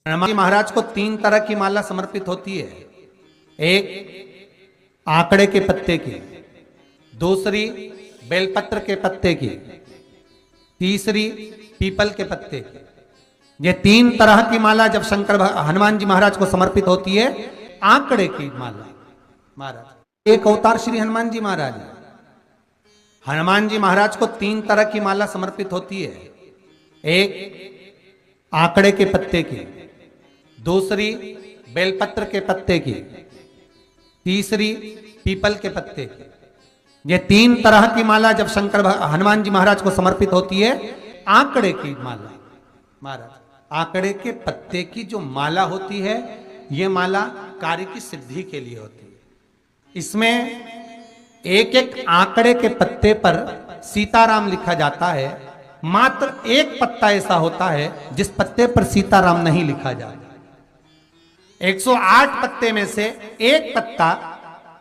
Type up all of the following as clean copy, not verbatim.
हनुमान जी महाराज को 3 तरह की माला समर्पित होती है। एक आंकड़े के पत्ते की, दूसरी बेलपत्र के पत्ते की, तीसरी पीपल के पत्ते की। ये 3 तरह की माला जब हनुमान जी महाराज को समर्पित होती है। आंकड़े की माला महाराज एक अवतार श्री हनुमान जी महाराज। हनुमान जी महाराज को 3 तरह की माला समर्पित होती है। एक आंकड़े के पत्ते की, दूसरी बेलपत्र के पत्ते की, तीसरी पीपल के पत्ते की। ये 3 तरह की माला जब हनुमान जी महाराज को समर्पित होती है। आंकड़े की माला महाराज, आंकड़े के पत्ते की जो माला होती है, ये माला कार्य की सिद्धि के लिए होती है। इसमें एक एक आंकड़े के पत्ते पर सीताराम लिखा जाता है। मात्र एक पत्ता ऐसा होता है जिस पत्ते पर सीताराम नहीं लिखा जाता। 108 पत्ते में से एक पत्ता,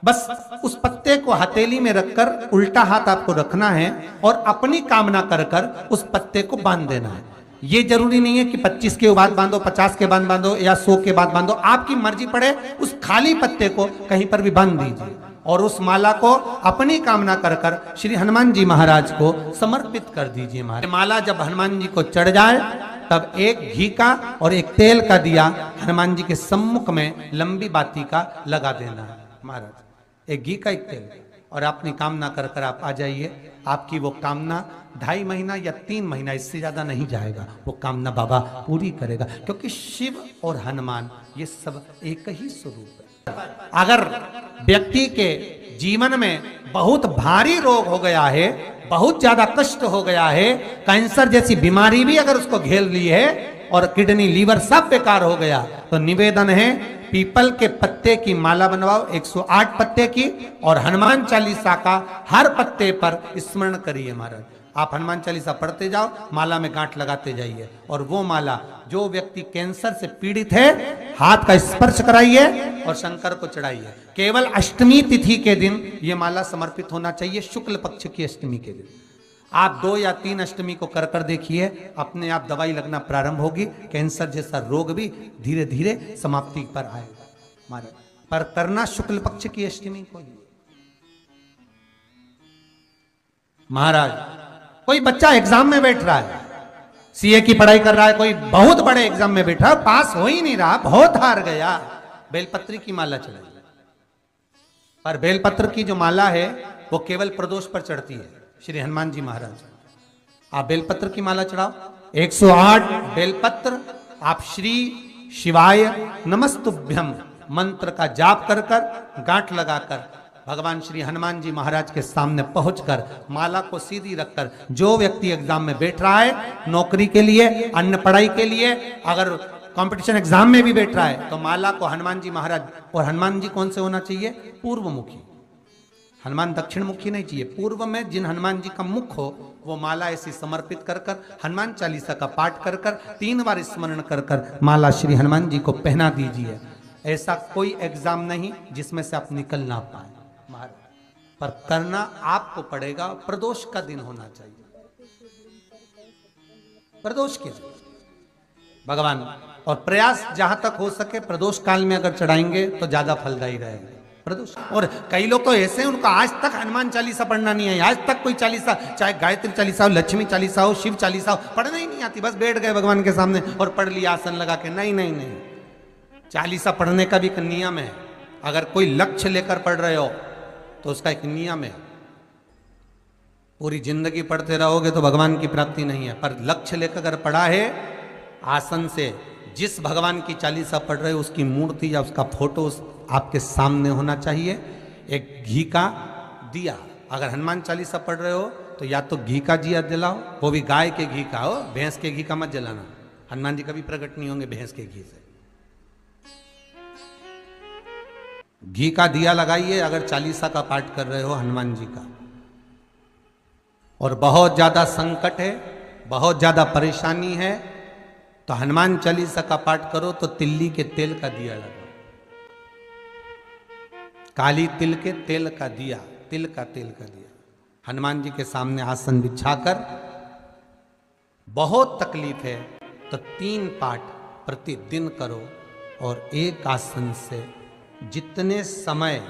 बस उस पत्ते को हथेली में रखकर उल्टा हाथ आपको रखना है और अपनी कामना कर कर उस पत्ते को बांध देना है। ये जरूरी नहीं है कि 25 के बाद बांधो, 50 के बाद बांधो या 100 के बाद बांधो, आपकी मर्जी पड़े। उस खाली पत्ते को कहीं पर भी बांध दीजिए और उस माला को अपनी कामना कर कर श्री हनुमान जी महाराज को समर्पित कर दीजिए। माला जब हनुमान जी को चढ़ जाए तब एक घी का और एक तेल का दिया हनुमान जी के सम्मुख में लंबी बाती का लगा देना है महाराज। एक घी का, एक तेल, और अपनी कामना कर कर आप आ जाइए। आपकी वो कामना 2.5 महीना या 3 महीना, इससे ज्यादा नहीं जाएगा, वो कामना बाबा पूरी करेगा। क्योंकि शिव और हनुमान ये सब एक ही स्वरूप है। अगर व्यक्ति के जीवन में बहुत भारी रोग हो गया है, बहुत ज्यादा कष्ट हो गया है, कैंसर जैसी बीमारी भी अगर उसको घेर ली है और किडनी लीवर सब बेकार हो गया, तो निवेदन है पीपल के पत्ते की माला बनवाओ, 108 पत्ते की, और हनुमान चालीसा का हर पत्ते पर स्मरण करिए महाराज। आप हनुमान चालीसा पढ़ते जाओ, माला में गांठ लगाते जाइए, और वो माला जो व्यक्ति कैंसर से पीड़ित है हाथ का स्पर्श कराइए और शंकर को चढ़ाइए। केवल अष्टमी तिथि के दिन ये माला समर्पित होना चाहिए, शुक्ल पक्ष की अष्टमी के दिन। आप 2 या 3 अष्टमी को कर कर देखिए, अपने आप दवाई लगना प्रारंभ होगी। कैंसर जैसा रोग भी धीरे धीरे समाप्ति पर आएगा महाराज। पर करना शुक्ल पक्ष की अष्टमी को ही महाराज। कोई बच्चा एग्जाम में बैठ रहा है, सीए की पढ़ाई कर रहा है, कोई बहुत बड़े एग्जाम में बैठा, पास हो ही नहीं रहा, बहुत हार गया, बेलपत्री की माला चढ़ाई। पर बेलपत्र की जो माला है वो केवल प्रदोष पर चढ़ती है श्री हनुमान जी महाराज। आप बेलपत्र की माला चढ़ाओ, 108 बेलपत्र आप श्री शिवाय नमस्तुभ्यम मंत्र का जाप कर कर गांठ लगाकर भगवान श्री हनुमान जी महाराज के सामने पहुंचकर माला को सीधी रखकर, जो व्यक्ति एग्जाम में बैठ रहा है, नौकरी के लिए, अन्य पढ़ाई के लिए, अगर कंपटीशन एग्जाम में भी बैठ रहा है, तो माला को हनुमान जी महाराज, और हनुमान जी कौन से होना चाहिए? पूर्वमुखी। हनुमान दक्षिण मुखी नहीं चाहिए, पूर्व में जिन हनुमान जी का मुख हो वो माला ऐसी समर्पित कर कर हनुमान चालीसा का पाठ कर कर 3 बार स्मरण कर कर माला श्री हनुमान जी को पहना दीजिए। ऐसा कोई एग्जाम नहीं जिसमें से आप निकल ना पाए महाराज, पर करना आपको पड़ेगा। प्रदोष का दिन होना चाहिए, प्रदोष के दिन भगवान, और प्रयास जहां तक हो सके प्रदोष काल में अगर चढ़ाएंगे तो ज्यादा फलदायी रहेगा प्रदोष। और कई लोग तो ऐसे हैं उनको आज तक हनुमान चालीसा पढ़ना नहीं है, आज तक कोई चालीसा, चाहे गायत्री चालीसा हो, लक्ष्मी चालीसा हो, शिव चालीसा हो, पढ़ना ही नहीं आती, बस बैठ गए भगवान के सामने और पढ़ लिया आसन लगा के। नहीं नहीं नहीं, चालीसा पढ़ने का भी एक नियम है। अगर कोई लक्ष्य लेकर पढ़ रहे हो तो उसका एक नियम है। पूरी जिंदगी पढ़ते रहोगे तो भगवान की प्राप्ति नहीं है, पर लक्ष्य लेकर अगर पढ़ा है, आसन से जिस भगवान की चालीसा पढ़ रहे हो उसकी मूर्ति या उसका फोटो आपके सामने होना चाहिए। एक घी का दिया, अगर हनुमान चालीसा पढ़ रहे हो तो या तो घी का दिया जलाओ, वो भी गाय के घी का हो, भैंस के घी का मत जलाना। हनुमान जी कभी प्रकट नहीं होंगे भैंस के घी से। घी का दिया लगाइए अगर चालीसा का पाठ कर रहे हो हनुमान जी का। और बहुत ज्यादा संकट है, बहुत ज्यादा परेशानी है, तो हनुमान चालीसा का पाठ करो तो तिल्ली के तेल का दिया लगाओ, काली तिल के तेल का दिया, तिल का तेल का दिया हनुमान जी के सामने आसन बिछाकर। बहुत तकलीफ है तो 3 पाठ प्रतिदिन करो। और एक आसन से जितने समय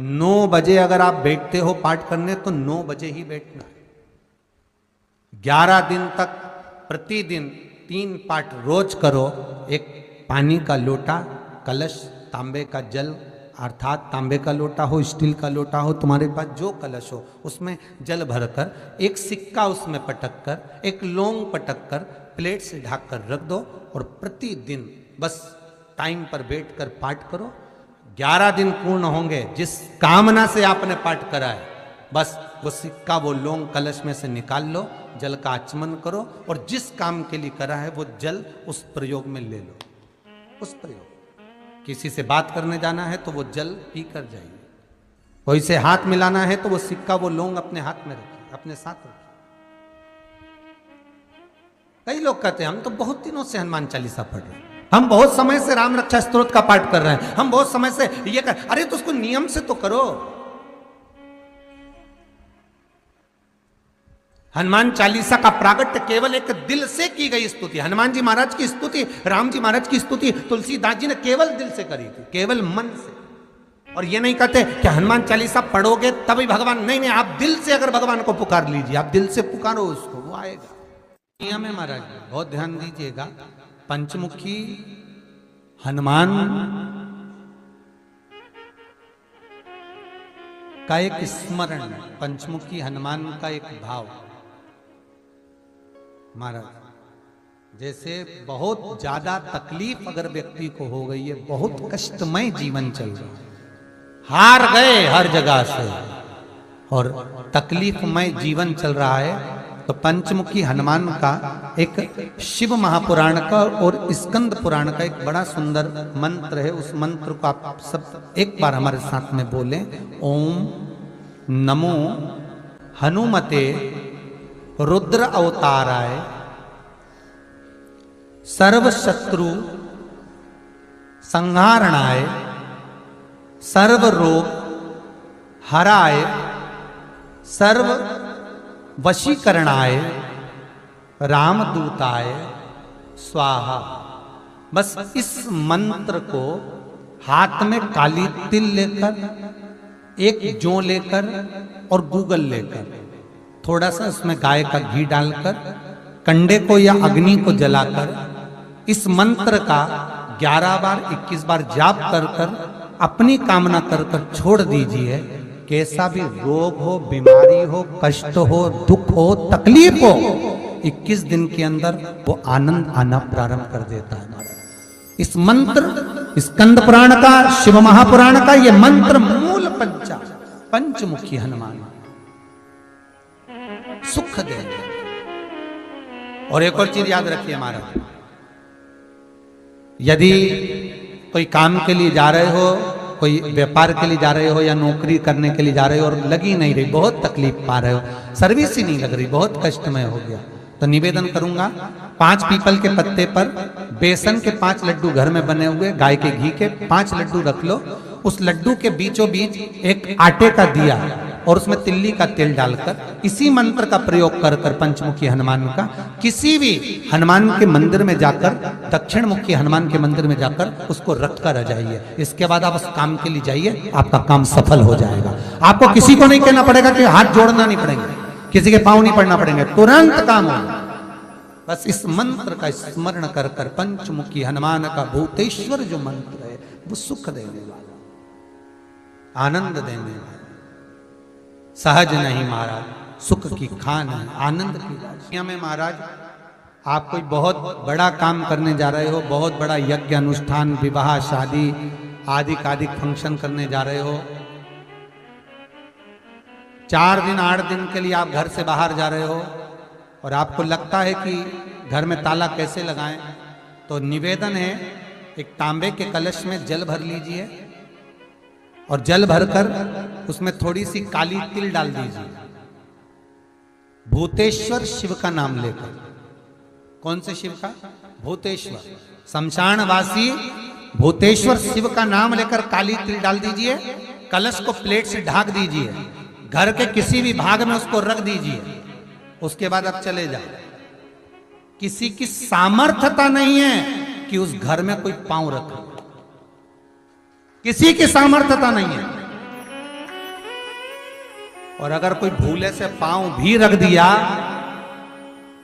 9 बजे अगर आप बैठते हो पाठ करने तो 9 बजे ही बैठना है। 11 दिन तक प्रतिदिन 3 पाठ रोज करो। एक पानी का लोटा, कलश, तांबे का जल अर्थात तांबे का लोटा हो, स्टील का लोटा हो, तुम्हारे पास जो कलश हो उसमें जल भरकर एक सिक्का उसमें पटक कर, एक लौंग पटक कर प्लेट से ढक कर रख दो और प्रतिदिन बस टाइम पर बैठकर पाठ करो। 11 दिन पूर्ण होंगे, जिस कामना से आपने पाठ करा है बस वो सिक्का, वो लौंग कलश में से निकाल लो, जल का आचमन करो और जिस काम के लिए करा है वो जल उस प्रयोग में ले लो। उस प्रयोग, किसी से बात करने जाना है तो वो जल पी कर जाइए, कोई से हाथ मिलाना है तो वो सिक्का, वो लौंग अपने हाथ में रखिए, अपने साथ रखिए। कई लोग कहते हैं हम तो बहुत दिनों से हनुमान चालीसा पढ़ रहे हैं, हम बहुत समय से राम रक्षा स्तोत्र का पाठ कर रहे हैं, हम बहुत समय से ये कर, अरे तो उसको नियम से तो करो। हनुमान चालीसा का प्रागट्य केवल एक दिल से की गई स्तुति, हनुमान जी महाराज की स्तुति, राम जी महाराज की स्तुति तुलसीदास जी ने केवल दिल से करी थी, केवल मन से। और ये नहीं कहते कि हनुमान चालीसा पढ़ोगे तभी भगवान, नहीं नहीं, आप दिल से अगर भगवान को पुकार लीजिए, आप दिल से पुकारो उसको, वो आएगा। नियम है महाराज, बहुत ध्यान दीजिएगा। पंचमुखी हनुमान का एक स्मरण, पंचमुखी हनुमान का एक भाव। महाराज जैसे बहुत ज्यादा तकलीफ अगर व्यक्ति को हो गई है, बहुत कष्टमय जीवन चल रहा है, हार गए हर जगह से और तकलीफमय जीवन चल रहा है, तो पंचमुखी हनुमान का एक शिव महापुराण का और स्कंद पुराण का एक बड़ा सुंदर मंत्र है। उस मंत्र को आप सब एक बार हमारे साथ में बोलें। ओम नमो हनुमते रुद्र अवताराय सर्व शत्रु संहारणाय सर्व रोग हराय सर्व वशीकरणाय रामदूताय स्वाहा। बस इस मंत्र को हाथ में काली तिल लेकर, एक जौ लेकर और गूगल लेकर, थोड़ा सा उसमें गाय का घी डालकर, कंडे को या अग्नि को जलाकर इस मंत्र का 11 बार 21 बार जाप कर कर अपनी कामना कर कर छोड़ दीजिए। कैसा भी रोग हो, बीमारी हो, कष्ट हो, दुख हो, तकलीफ हो, 21 दिन के अंदर वो आनंद आना प्रारंभ कर देता है। इस मंत्र, स्कंद पुराण का, शिव महापुराण का ये मंत्र मूल पंचमुखी हनुमान सुख देंगे। और एक और चीज याद रखिए हमारा, यदि कोई काम के लिए जा रहे हो, कोई व्यापार के लिए जा रहे हो या नौकरी करने के लिए जा रहे हो और लगी नहीं रही, बहुत तकलीफ पा रहे हो, सर्विस ही नहीं लग रही, बहुत कष्टमय हो गया, तो निवेदन करूंगा 5 पीपल के पत्ते पर बेसन के 5 लड्डू घर में बने हुए, गाय के घी के 5 लड्डू रख लो, उस लड्डू के बीचों बीच एक आटे का दिया और उसमें तिल्ली का तेल डालकर इसी मंत्र का प्रयोग कर कर पंचमुखी हनुमान का किसी भी हनुमान के मंदिर में जाकर, दक्षिण मुखी हनुमान के मंदिर में जाकर उसको रख कर आ जाइए। इसके बाद आप उस काम के लिए जाइए, आपका काम सफल हो जाएगा। आपको किसी को नहीं कहना पड़ेगा कि हाथ जोड़ना नहीं पड़ेंगे, किसी के पांव नहीं पड़ना पड़ेंगे, तुरंत काम होगा। बस इस मंत्र का स्मरण कर कर पंचमुखी हनुमान का भूतेश्वर जो मंत्र है वो सुख देने वाला, आनंद देने वाला, सहज नहीं महाराज, सुख की खान है, आनंद की राशि में। महाराज आप कोई बहुत बड़ा काम करने जा रहे हो, बहुत बड़ा यज्ञ अनुष्ठान, विवाह, शादी आदि फंक्शन करने जा रहे हो, 4 दिन 8 दिन के लिए आप घर से बाहर जा रहे हो और आपको लगता है कि घर में ताला कैसे लगाएं, तो निवेदन है एक तांबे के कलश में जल भर लीजिए और जल भरकर उसमें थोड़ी सी काली तिल डाल दीजिए, भूतेश्वर शिव का नाम लेकर। कौन से शिव का? भूतेश्वर, शमशानवासी भूतेश्वर शिव का नाम लेकर काली तिल डाल दीजिए, कलश को प्लेट से ढक दीजिए, घर के किसी भी भाग में उसको रख दीजिए। उसके बाद आप चले जाओ। किसी की सामर्थ्यता नहीं है कि उस घर में कोई पांव रखे। किसी की सामर्थ्यता नहीं है। और अगर कोई भूले से पांव भी रख दिया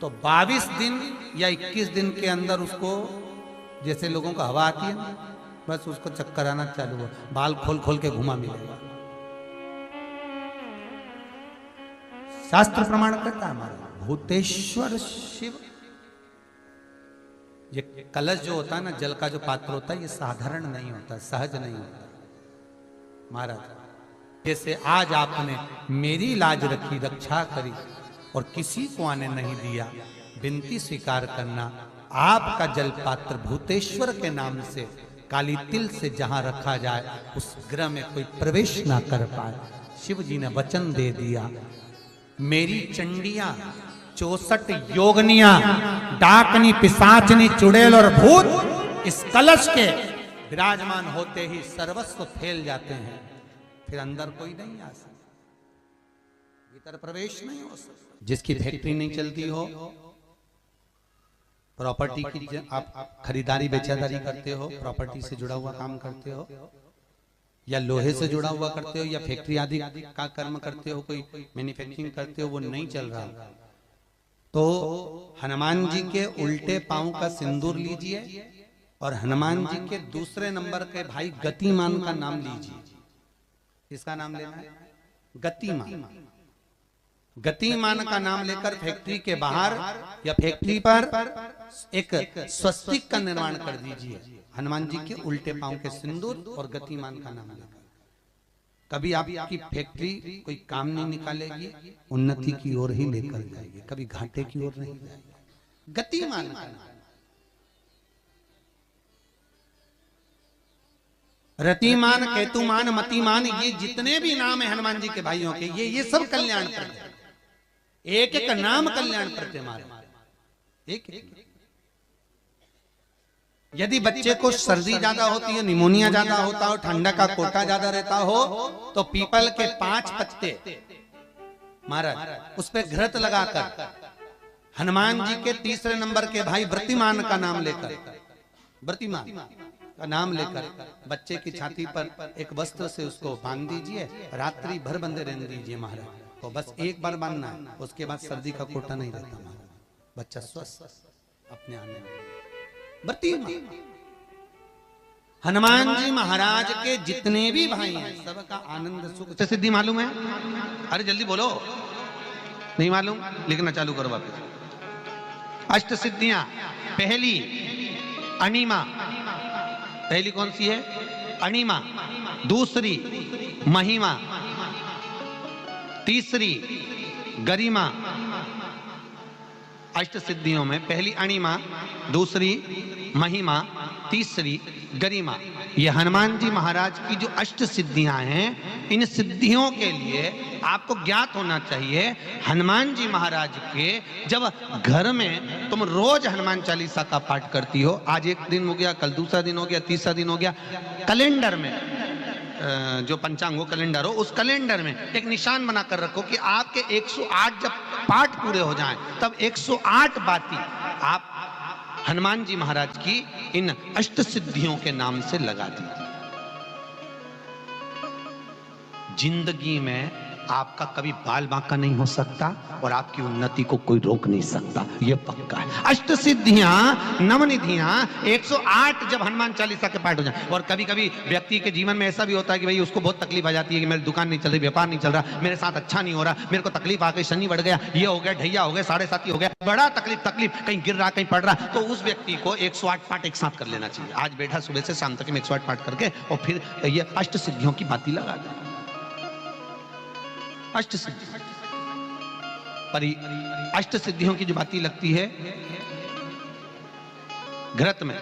तो 22 दिन या 21 दिन के अंदर उसको, जैसे लोगों को हवा आती है, बस उसको चक्कर आना चालू हो, बाल खोल खोल के घुमा मिलेगा। शास्त्र प्रमाण करता है हमारा भूतेश्वर शिव। ये कलश जो होता है ना, जल का जो पात्र होता है, ये साधारण नहीं होता, सहज नहीं होता महाराज। जैसे आज आपने मेरी लाज रखी, रक्षा करी और किसी को आने नहीं दिया, विनती स्वीकार करना। आपका जल पात्र भूतेश्वर के नाम से काली तिल से जहां रखा जाए उस गृह में कोई प्रवेश ना कर पाए। शिव जी ने वचन दे दिया, मेरी चंडियां 64 योगनियां, डाकनी, पिशाचनी, चुड़ैल और भूत इस कलश के विराजमान होते ही सर्वस्व फैल जाते हैं। फिर अंदर कोई नहीं आ सकता, भीतर प्रवेश नहीं हो सकता। जिसकी फैक्ट्री नहीं चलती हो, प्रॉपर्टी की आप खरीदारी बेचादारी करते हो, प्रॉपर्टी से जुड़ा हुआ काम करते हो, या लोहे से जुड़ा हुआ करते हो, या फैक्ट्री आदि का कर्म करते हो, कोई मैन्युफैक्चरिंग करते हो, वो नहीं चल रहा, तो हनुमान जी के उल्टे पांव का सिंदूर लीजिए और हनुमान जी के दूसरे नंबर के भाई गतिमान का नाम लीजिए। किसका नाम लेना है? गतिमान। गतिमान का नाम लेकर फैक्ट्री के बाहर या फैक्ट्री पर एक स्वस्तिक का निर्माण कर दीजिए, हनुमान जी के उल्टे पांव के सिंदूर और गतिमान का नाम लेकर। कभी आपकी फैक्ट्री कोई काम नहीं निकालेगी, उन्नति की ओर ही लेकर जाएगी, कभी घाटे की ओर नहीं जाएगी। गतिमान का नाम, रतिमान, केतुमान, मतिमान, ये जितने भी नाम है हनुमान जी के भाइयों के, ये सब कल्याण प्रद है। एक एक नाम कल्याण प्रद हमारा, एक एक। यदि बच्चे को सर्दी ज्यादा होती है, निमोनिया ज्यादा होता हो, ठंडा का कोटा ज्यादा रहता हो, तो पीपल के 5 पत्ते महाराज उस पर घृत लगाकर हनुमान जी के तीसरे नंबर के भाई व्रतिमान का नाम लेकर, व्रतिमान का नाम लेकर बच्चे की छाती पर एक वस्त्र से उसको बांध दीजिए, रात्रि भर बंधे रहने दीजिए महाराज। तो बस एक बार बांधना है, उसके बाद सर्दी का कोटा नहीं रहता महाराज, बच्चा स्वस्थ अपने आने। हनुमान जी महाराज के जितने भी भाई हैं सबका आनंद सुख सिद्धि मालूम है? अरे जल्दी बोलो, नहीं मालूम? लिखना चालू करो वापस। अष्ट सिद्धियां, पहली अणिमा, पहली कौन सी है? अणिमा। दूसरी महिमा, तीसरी गरिमा। अष्ट सिद्धियों में पहली अणिमा, दूसरी महिमा, तीसरी गरिमा। ये हनुमान जी महाराज की जो अष्ट सिद्धियां हैं, इन सिद्धियों के लिए आपको ज्ञात होना चाहिए, हनुमान जी महाराज के जब घर में तुम रोज हनुमान चालीसा का पाठ करती हो, आज एक दिन हो गया, कल दूसरा दिन हो गया, तीसरा दिन हो गया, कैलेंडर में जो पंचांग हो कैलेंडर हो, उस कैलेंडर में एक निशान बनाकर रखो कि आपके 108 जब पाठ पूरे हो जाएं, तब 108 बाती आप हनुमान जी महाराज की इन अष्ट सिद्धियों के नाम से लगा दीजिए। जिंदगी में आपका कभी बाल बांका नहीं हो सकता और आपकी उन्नति को कोई रोक नहीं सकता, यह पक्का है। अष्ट सिद्धियां, नवनिधियां, 108 जब हनुमान चालीसा के पाठ हो जाए। और कभी कभी व्यक्ति के जीवन में ऐसा भी होता है कि भाई उसको बहुत तकलीफ आ जाती है कि मेरी दुकान नहीं चल रही, व्यापार नहीं चल रहा, मेरे साथ अच्छा नहीं हो रहा, मेरे को तकलीफ आ गई, शनि बढ़ गया, ये हो गया, ढैया हो गया, 7.5 हो गया, बड़ा तकलीफ, कहीं गिर रहा, कहीं पड़ रहा, तो उस व्यक्ति को 108 पाठ एक साथ कर लेना चाहिए। आज बैठा सुबह से शाम तक 108 पाठ करके और फिर ये अष्ट सिद्धियों की बाती लगा दे। अष्ट सिद्धि पर अष्ट सिद्धियों की जो बाती लगती है घृत में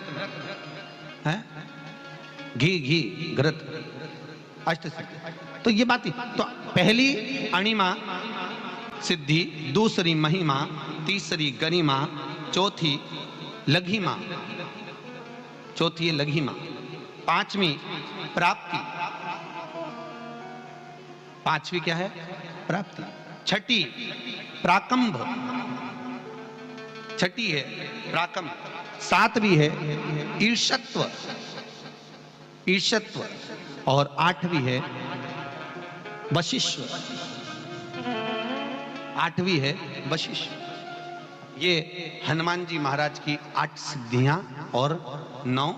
है, घी घृत, अष्ट सिद्धि। तो ये बाती, तो पहली अणिमा सिद्धि, दूसरी महिमा, तीसरी गरिमा, चौथी लघिमा, चौथी है लघिमा, पांचवी प्राप्ति, पांचवी क्या है? प्राप्ति। छठी प्राकंभ, छठी है प्राकंभ, 7वीं है ईर्ष्यत्व, ईर्ष्यत्व, और 8वीं है वशिष्ठ, 8वीं है वशिष्ठ। ये हनुमान जी महाराज की 8 सिद्धियां और 9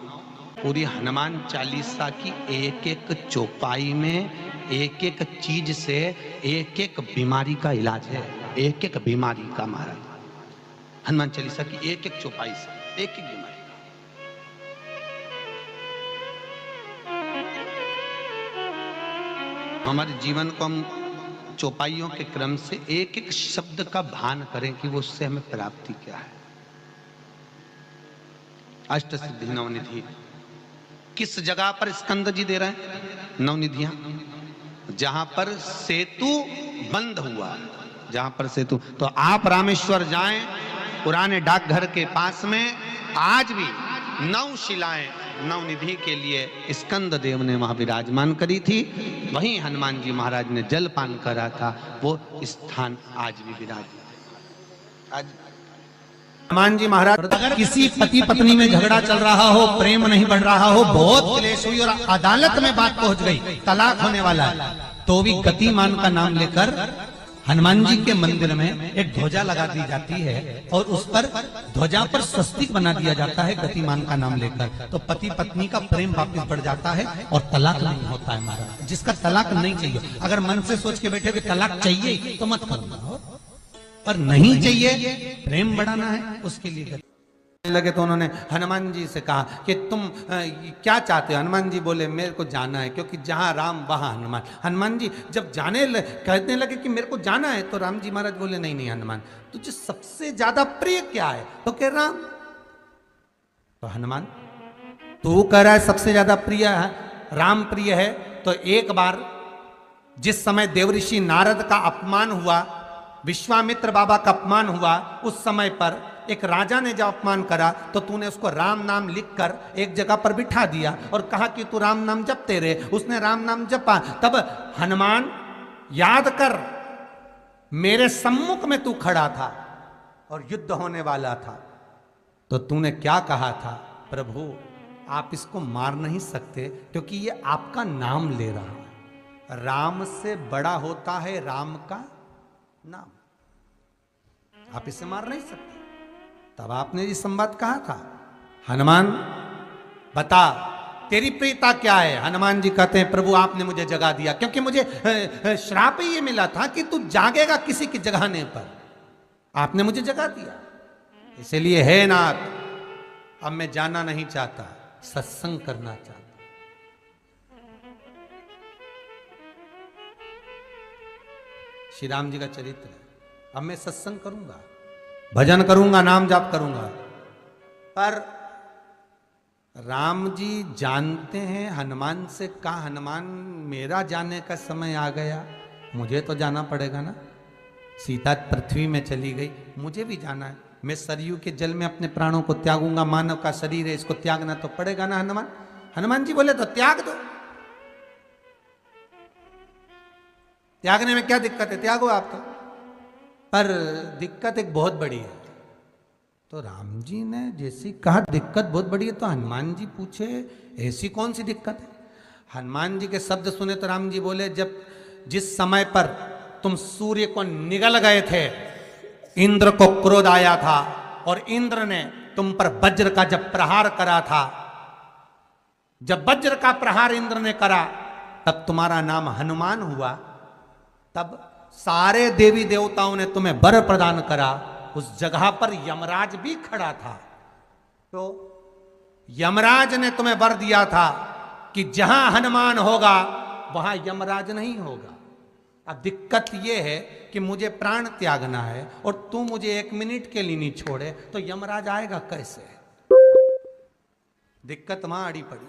पूरी हनुमान चालीसा की एक एक चौपाई में एक एक चीज से एक एक बीमारी का इलाज है, एक एक बीमारी का। महाराज हनुमान चालीसा की एक एक चौपाई से एक एक बीमारी। हमारे जीवन को हम चौपाइयों के क्रम से एक एक शब्द का भान करें कि वो उससे हमें प्राप्ति क्या है। अष्ट सिद्धि नवनिधि किस जगह पर स्कंद जी दे रहे हैं? नवनिधियां जहां पर सेतु बंद हुआ, जहां पर सेतु। तो आप रामेश्वर जाएं, पुराने डाकघर के पास में आज भी 9 शिलाएं नवनिधि के लिए स्कंद देव ने वहां विराजमान करी थी। वहीं हनुमान जी महाराज ने जल पान करा था, वो स्थान आज भी विराजमान। आज हनुमान जी महाराज अगर किसी पति पत्नी में झगड़ा चल रहा हो, प्रेम नहीं बढ़ रहा हो, बहुत क्लेश हुई और अदालत में बात पहुंच गई, तलाक होने वाला है, तो भी गतिमान का नाम लेकर हनुमान जी के मंदिर में एक ध्वजा लगा दी जाती है और उस पर ध्वजा पर स्वस्तिक बना दिया जाता है गतिमान का नाम लेकर। तो पति पत्नी का प्रेम वापस बढ़ जाता है और तलाक नहीं होता है। महाराज जिसका तलाक नहीं चाहिए, अगर मन से सोच के बैठे कि तलाक चाहिए तो मत करो, पर नहीं चाहिए, प्रेम बढ़ाना है, उसके लिए लगे। तो उन्होंने हनुमान जी से कहा कि तुम क्या चाहते हो? हनुमान जी बोले मेरे को जाना है, क्योंकि जहां राम वहां हनुमान। हनुमान जी जब कहने लगे कि मेरे को जाना है, तो राम जी महाराज बोले नहीं नहीं हनुमान, तुझे सबसे ज्यादा प्रिय क्या है? तो कह राम। तो हनुमान तू कह रहा है सबसे ज्यादा प्रिय है राम प्रिय है, तो एक बार जिस समय देवऋषि नारद का अपमान हुआ, विश्वामित्र बाबा का अपमान हुआ, उस समय पर एक राजा ने जब अपमान करा तो तूने उसको राम नाम लिखकर एक जगह पर बिठा दिया और कहा कि तू राम नाम जपते रहे। उसने राम नाम जपा। तब हनुमान याद कर, मेरे सम्मुख में तू खड़ा था और युद्ध होने वाला था, तो तूने क्या कहा था? प्रभु आप इसको मार नहीं सकते क्योंकि ये आपका नाम ले रहा है। राम से बड़ा होता है राम का नाम, आप इसे मार नहीं सकते। तब आपने ये संवाद कहा था, हनुमान बता तेरी प्रियता क्या है? हनुमान जी कहते हैं प्रभु आपने मुझे जगा दिया, क्योंकि मुझे श्राप ये मिला था कि तू जागेगा किसी की जगाने पर, आपने मुझे जगा दिया। इसलिए हे नाथ अब मैं जाना नहीं चाहता, सत्संग करना चाहता। श्री राम जी का चरित्र है। अब मैं सत्संग करूंगा, भजन करूंगा, नाम जाप करूंगा। पर राम जी जानते हैं हनुमान से कहा, हनुमान मेरा जाने का समय आ गया, मुझे तो जाना पड़ेगा ना। सीता पृथ्वी में चली गई, मुझे भी जाना है। मैं सरयू के जल में अपने प्राणों को त्यागूंगा, मानव का शरीर है, इसको त्यागना तो पड़ेगा ना हनुमान। हनुमान जी बोले तो त्याग दो, त्यागने में क्या दिक्कत है, त्यागो आप तो। पर दिक्कत एक बहुत बड़ी है। तो राम जी ने जैसी कहा दिक्कत बहुत बड़ी है, तो हनुमान जी पूछे ऐसी कौन सी दिक्कत है? हनुमान जी के शब्द सुने तो राम जी बोले, जब जिस समय पर तुम सूर्य को निगल गए थे, इंद्र को क्रोध आया था और इंद्र ने तुम पर वज्र का जब प्रहार करा था, जब वज्र का प्रहार इंद्र ने करा तब तुम्हारा नाम हनुमान हुआ। तब सारे देवी देवताओं ने तुम्हें वर प्रदान करा। उस जगह पर यमराज भी खड़ा था, तो यमराज ने तुम्हें वर दिया था कि जहां हनुमान होगा वहां यमराज नहीं होगा। अब दिक्कत यह है कि मुझे प्राण त्यागना है और तू मुझे 1 मिनट के लिए नहीं छोड़े, तो यमराज आएगा कैसे? दिक्कत वहां अड़ी पड़ी।